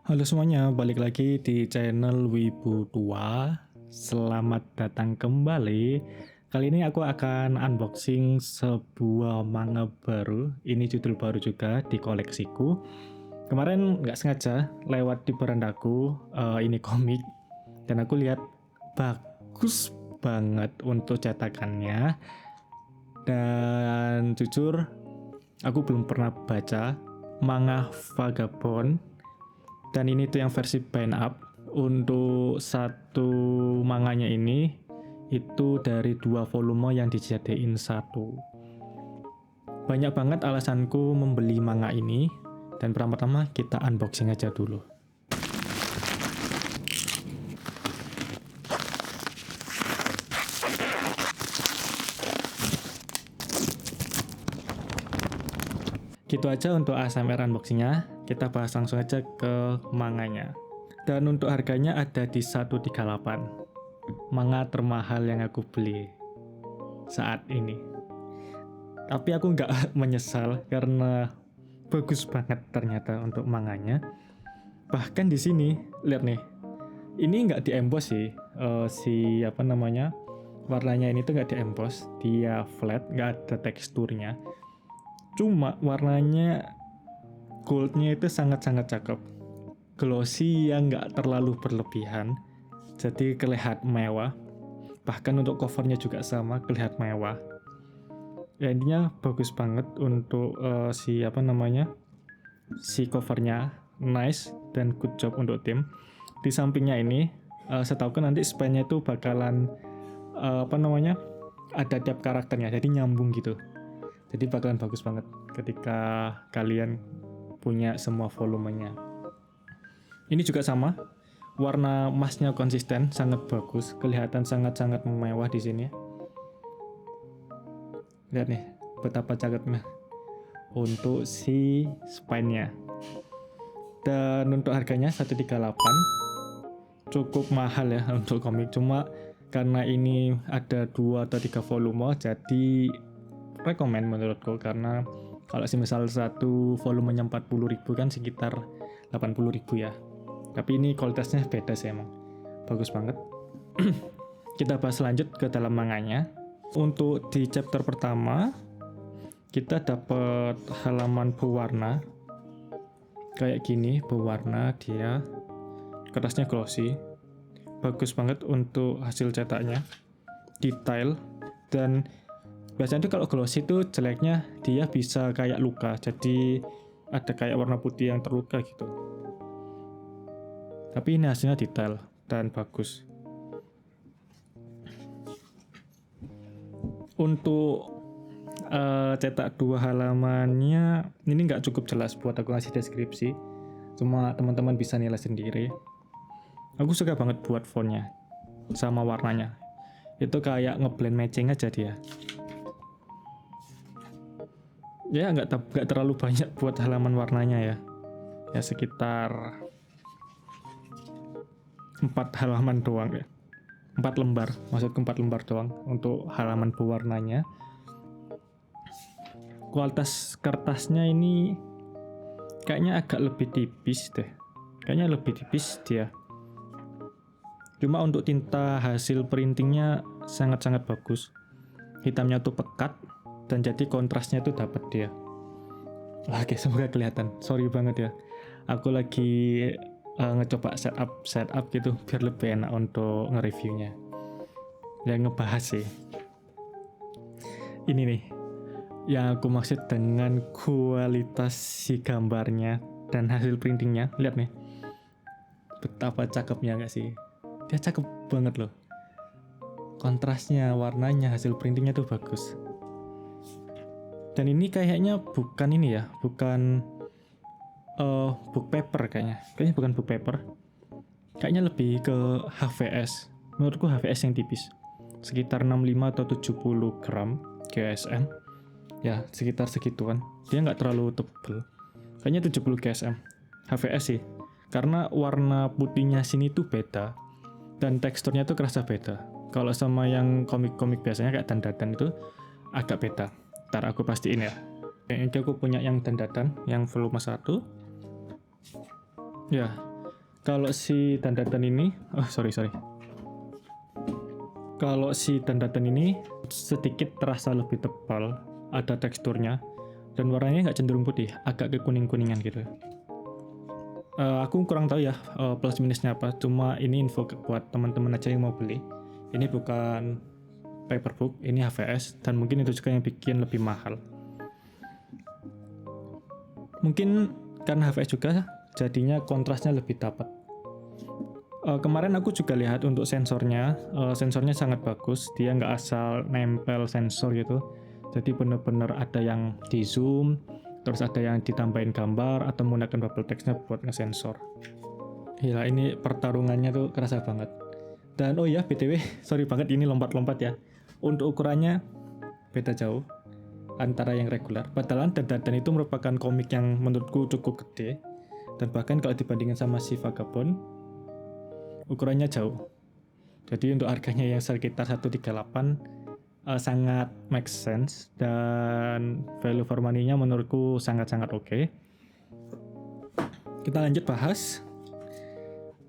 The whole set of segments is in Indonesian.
Halo semuanya, balik lagi di channel Wibu Tua. Selamat datang kembali. Kali ini aku akan unboxing sebuah manga baru. Ini judul baru juga di koleksiku. Kemarin nggak sengaja lewat di berandaku, ini komik. Dan aku lihat bagus banget untuk cetakannya. Dan jujur, aku belum pernah baca manga Vagabond. Dan ini tuh yang versi bind up. Untuk satu manganya ini itu dari 2 volume yang dijadiin satu. Banyak banget alasanku membeli manga ini. Dan pertama-tama kita unboxing aja dulu. Gitu aja untuk ASMR unboxingnya. Kita bahas langsung aja ke manganya. Dan untuk harganya ada di 138. Manga termahal yang aku beli saat ini. Tapi aku nggak menyesal karena bagus banget ternyata untuk manganya. Bahkan di sini, lihat nih. Ini nggak di-emboss sih. Warnanya ini tuh nggak di-emboss. Dia flat, nggak ada teksturnya. Cuma warnanya goldnya itu sangat-sangat cakep. Glossy yang nggak terlalu berlebihan. Jadi kelihatan mewah. Bahkan untuk covernya juga sama, kelihatan mewah. Ya intinya bagus banget untuk si covernya nice dan good job untuk tim. Di sampingnya ini, setahu kan nanti span-nya itu bakalan ada tiap karakternya, jadi nyambung gitu. Jadi bakalan bagus banget ketika kalian punya semua volumenya. Ini juga sama, warna emasnya konsisten, sangat bagus, kelihatan sangat-sangat mewah di sini. Lihat nih, betapa cakepnya untuk si spine-nya. Dan untuk harganya 138, cukup mahal ya untuk komik. Cuma karena ini ada 2 atau 3 volume, jadi rekomen menurutku. Karena kalau misal satu volumenya 40.000 kan sekitar 80.000 ya. Tapi ini kualitasnya beda sih emang. Bagus banget. Kita bahas lanjut ke dalam manganya. Untuk di chapter pertama, kita dapat halaman berwarna. Kayak gini, berwarna dia. Kertasnya glossy. Bagus banget untuk hasil cetaknya. Detail. Dan biasanya tuh kalau glossy tuh jeleknya dia bisa kayak luka. Jadi ada kayak warna putih yang terluka gitu. Tapi ini hasilnya detail dan bagus. Untuk cetak 2 halamannya ini nggak cukup jelas buat aku ngasih deskripsi. Cuma teman-teman bisa nilai sendiri. Aku suka banget buat fontnya sama warnanya. Itu kayak ngeblend matching aja dia. Ya nggak terlalu banyak buat halaman warnanya ya. Ya sekitar 4 halaman doang ya. 4 lembar, maksudku 4 lembar doang untuk halaman berwarnanya. Kualitas kertasnya ini kayaknya agak lebih tipis deh. Kayaknya lebih tipis dia. Cuma untuk tinta hasil printingnya sangat-sangat bagus. Hitamnya tuh pekat dan jadi kontrasnya tuh dapat dia. Oke, semoga kelihatan. Sorry banget ya. Aku lagi ngecoba setup gitu biar lebih enak untuk nge-reviewnya. Ya ngebahas sih. Ini nih yang aku maksud dengan kualitas si gambarnya dan hasil printingnya. Lihat nih, betapa cakepnya nggak sih? Dia cakep banget loh. Kontrasnya, warnanya, hasil printingnya tuh bagus. Dan ini kayaknya bukan ini ya, bukan book paper kayaknya. Kayaknya bukan book paper. Kayaknya lebih ke HVS. Menurutku HVS yang tipis. Sekitar 65 atau 70 gram GSM. Ya, sekitar segituan. Dia nggak terlalu tebal. Kayaknya 70 GSM. HVS sih. Karena warna putihnya sini tuh beda. Dan teksturnya tuh kerasa beda. Kalau sama yang komik-komik biasanya kayak dandadan itu agak beda. Ntar aku pastiin ya. Ini aku punya yang dandadan, yang volume 1. Ya, Kalau si dandadan ini, sorry. Kalau si dandadan ini sedikit terasa lebih tebal, ada teksturnya, dan warnanya nggak cenderung putih, agak ke kuning-kuningan gitu. Aku kurang tahu ya plus minusnya apa, cuma ini info buat teman-teman aja yang mau beli. Ini bukan paperbook, ini HVS, dan mungkin itu juga yang bikin lebih mahal. Mungkin karena HVS juga, jadinya kontrasnya lebih dapat. Kemarin aku juga lihat untuk sensornya, sensornya sangat bagus, dia nggak asal nempel sensor gitu, jadi bener-bener ada yang di zoom, terus ada yang ditambahin gambar atau menggunakan bubble text-nya buat ngesensor. Gila, ini pertarungannya tuh kerasa banget. Dan oh ya, BTW, sorry banget ini lompat-lompat ya. Untuk ukurannya beda jauh antara yang reguler. Padahal dandadan itu merupakan komik yang menurutku cukup gede. Dan bahkan kalau dibandingin sama si Vagabond, ukurannya jauh. Jadi untuk harganya yang sekitar 138 sangat make sense, dan value for money-nya menurutku sangat-sangat oke. Kita lanjut bahas.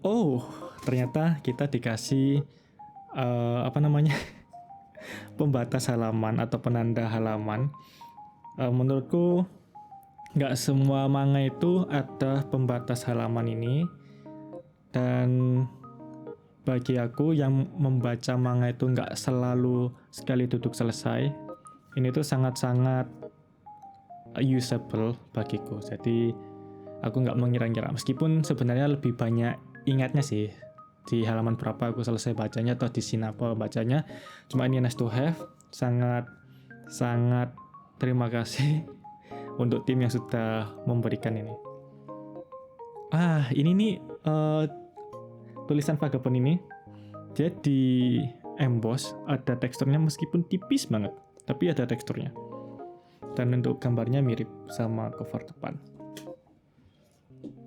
Oh, ternyata kita dikasih pembatas halaman atau penanda halaman. Menurutku nggak semua manga itu ada pembatas halaman ini, dan bagi aku yang membaca manga itu nggak selalu sekali duduk selesai, ini tuh sangat-sangat usable bagiku. Jadi aku nggak mengira-ngira, meskipun sebenarnya lebih banyak ingatnya sih di halaman berapa aku selesai bacanya atau di sini apa bacanya. Cuma ini nice to have, sangat terima kasih untuk tim yang sudah memberikan ini. Ini nih tulisan Vagabond ini dia di emboss, ada teksturnya meskipun tipis banget, tapi ada teksturnya. Dan untuk gambarnya mirip sama cover depan.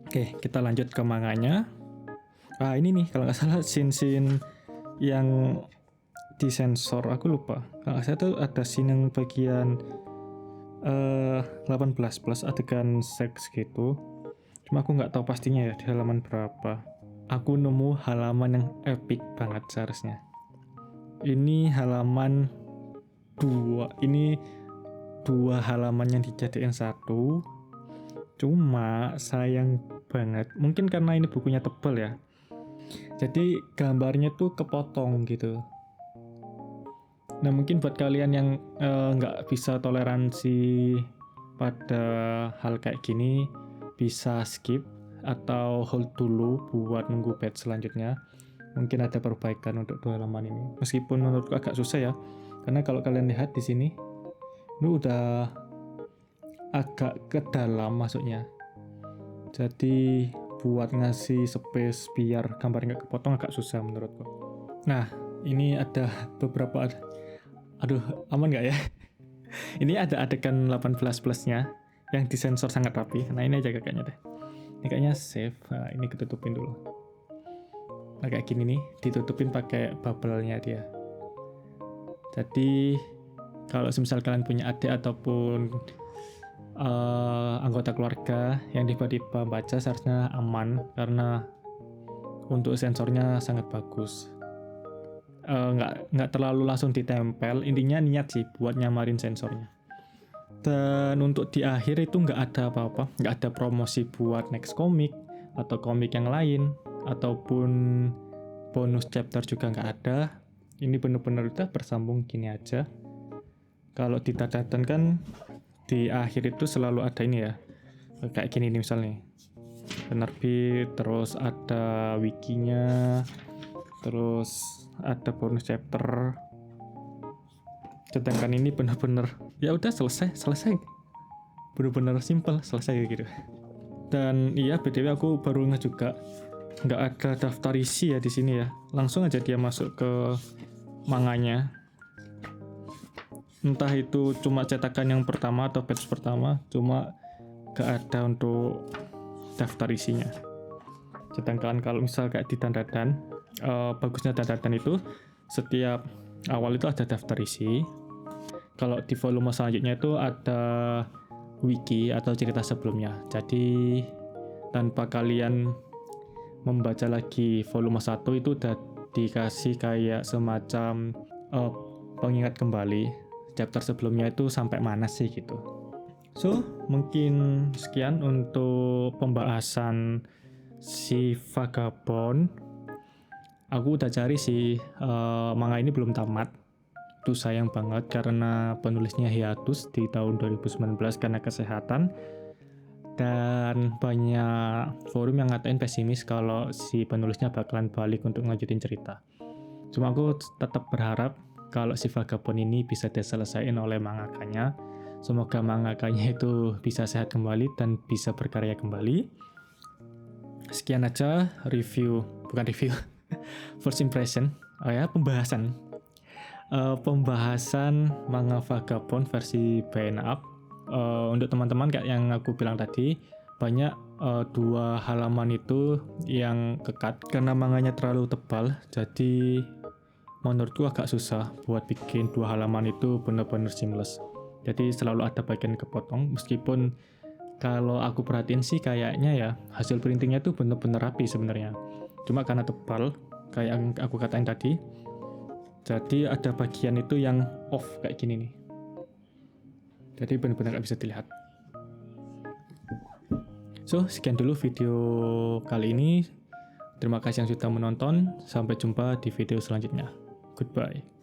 Oke, kita lanjut ke manganya. Ini nih kalau nggak salah scene yang disensor, aku lupa. Kalau nggak salah tuh ada scene yang bagian 18 plus adegan seks gitu. Cuma aku nggak tahu pastinya ya di halaman berapa. Aku nemu halaman yang epic banget seharusnya. Ini halaman 2. Ini 2 halaman yang dijadikan satu. Cuma sayang banget, mungkin karena ini bukunya tebal ya, jadi gambarnya tuh kepotong gitu. Nah mungkin buat kalian yang nggak bisa toleransi pada hal kayak gini, bisa skip atau hold dulu buat nunggu batch selanjutnya. Mungkin ada perbaikan untuk 2 halaman ini, meskipun menurutku agak susah ya, karena kalau kalian lihat di sini ini udah agak ke dalam masuknya, jadi buat ngasih space biar gambar nggak kepotong agak susah menurutku. Nah ini ada beberapa, aman nggak ya? Ini ada adegan 18 plusnya yang disensor sangat rapi. Nah ini aja kayaknya deh, ini kayaknya save. Nah ini ketutupin dulu. Nah kayak gini nih, ditutupin pakai bubble-nya dia. Jadi kalau misal kalian punya adik ataupun anggota keluarga yang tiba-tiba baca, seharusnya aman karena untuk sensornya sangat bagus. Nggak terlalu langsung ditempel, intinya niat sih buat nyamarin sensornya. Dan untuk di akhir itu nggak ada apa-apa, nggak ada promosi buat next komik atau komik yang lain, ataupun bonus chapter juga nggak ada. Ini bener-bener udah bersambung gini aja. Kalau di catatan kan di akhir itu selalu ada ini ya, kayak gini nih misalnya, penerbit, terus ada wikinya, terus ada bonus chapter. Sedangkan ini bener-bener ya udah selesai, bener-bener simple, selesai gitu. Dan iya, BTW aku baru ngeh juga, nggak ada daftar isi ya di sini ya, langsung aja dia masuk ke manganya. Entah itu cuma cetakan yang pertama atau batch pertama, cuma gak ada untuk daftar isinya. Sedangkan kalau misal kayak di dandadan, bagusnya dandadan itu setiap awal itu ada daftar isi. Kalau di volume selanjutnya itu ada wiki atau cerita sebelumnya. Jadi tanpa kalian membaca lagi volume 1 itu udah dikasih kayak semacam pengingat kembali chapter sebelumnya itu sampai mana sih gitu. So, mungkin sekian untuk pembahasan si Vagabond. Aku udah cari sih, manga ini belum tamat. Itu sayang banget karena penulisnya hiatus di tahun 2019 karena kesehatan. Dan banyak forum yang ngatain pesimis kalau si penulisnya bakalan balik untuk ngelanjutin cerita. Cuma aku tetap berharap kalau si Vagabond ini bisa diselesaikan oleh mangakanya. Semoga mangakanya itu bisa sehat kembali dan bisa berkarya kembali. Sekian aja bukan review, first impression. Pembahasan manga Vagabond versi Baen Up. Untuk teman-teman kayak yang aku bilang tadi, banyak 2 halaman itu yang kekat karena manganya terlalu tebal, jadi menurutku agak susah buat bikin 2 halaman itu benar-benar seamless. Jadi selalu ada bagian kepotong, meskipun kalau aku perhatiin sih kayaknya ya hasil printingnya tuh benar-benar rapi sebenarnya. Cuma karena tebal, kayak yang aku katain tadi, jadi ada bagian itu yang off kayak gini nih. Jadi benar-benar nggak bisa dilihat. So, sekian dulu video kali ini. Terima kasih yang sudah menonton. Sampai jumpa di video selanjutnya. Goodbye.